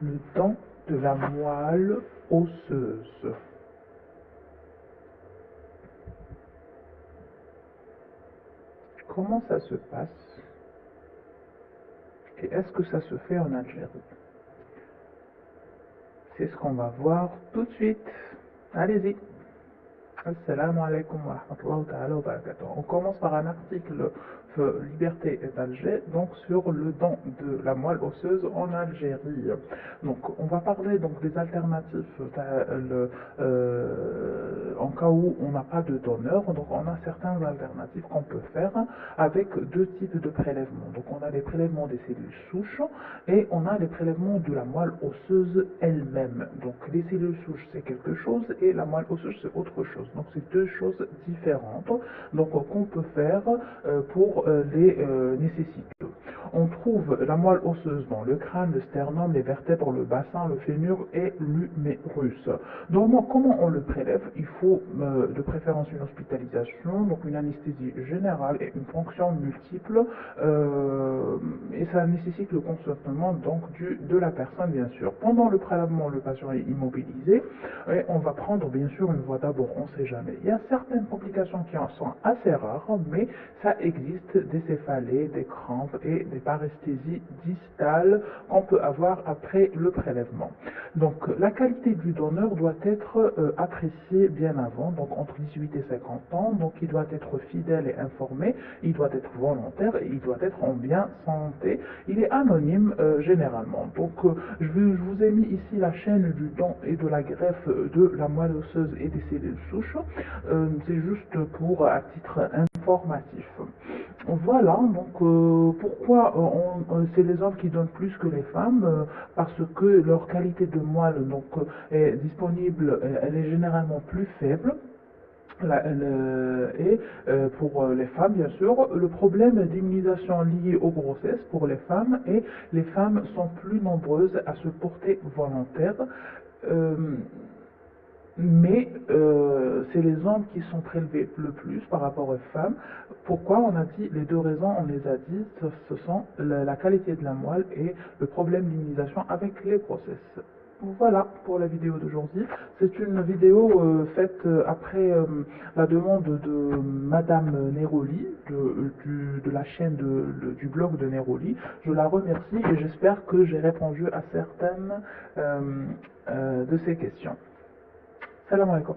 le don de la moelle osseuse. Comment ça se passe et est-ce que ça se fait en Algérie? C'est ce qu'on va voir tout de suite. Allez-y. Assalamu alaikum wa rahmatullahi ta'ala wa barakatuh. On commence par un article Liberté d'Alger, donc sur le don de la moelle osseuse en Algérie. Donc on va parler donc des alternatives en cas où on n'a pas de donneur. Donc on a certaines alternatives qu'on peut faire avec deux types de prélèvements. Donc on a les prélèvements des cellules souches et on a les prélèvements de la moelle osseuse elle-même. Donc les cellules souches c'est quelque chose et la moelle osseuse c'est autre chose. Donc c'est deux choses différentes donc qu'on peut faire pour les nécessiteux. On trouve la moelle osseuse dans le crâne, le sternum, les vertèbres, le bassin, le fémur et l'humérus. Donc comment on le prélève? Il faut de préférence une hospitalisation, donc une anesthésie générale et une ponction multiple et ça nécessite le consentement donc de la personne bien sûr. Pendant le prélèvement, le patient est immobilisé et on va prendre bien sûr une voie d'abord, on ne sait jamais. Il y a certaines complications qui en sont assez rares, mais ça existe, des céphalées, des crampes et des paresthésies distales qu'on peut avoir après le prélèvement. Donc la qualité du donneur doit être appréciée bien avant, donc entre 18 et 50 ans, donc il doit être fidèle et informé, il doit être volontaire et il doit être en bien santé. Il est anonyme généralement. Donc je vous ai mis ici la chaîne du don et de la greffe de la moelle osseuse et des cellules souches. C'est juste pour à titre informatif. Voilà, donc pourquoi c'est les hommes qui donnent plus que les femmes? Parce que leur qualité de moelle donc, est disponible, elle est généralement plus faible. Et pour les femmes, bien sûr, le problème d'immunisation lié aux grossesses pour les femmes et les femmes sont plus nombreuses à se porter volontaires. Euh, mais c'est les hommes qui sont prélevés le plus par rapport aux femmes. Pourquoi? On a dit les deux raisons, on les a dit, ce sont la qualité de la moelle et le problème d'immunisation avec les grossesses. Voilà pour la vidéo d'aujourd'hui. C'est une vidéo faite après la demande de Madame Neroli, de la chaîne du blog de Neroli. Je la remercie et j'espère que j'ai répondu à certaines de ses questions. Salam alaikum.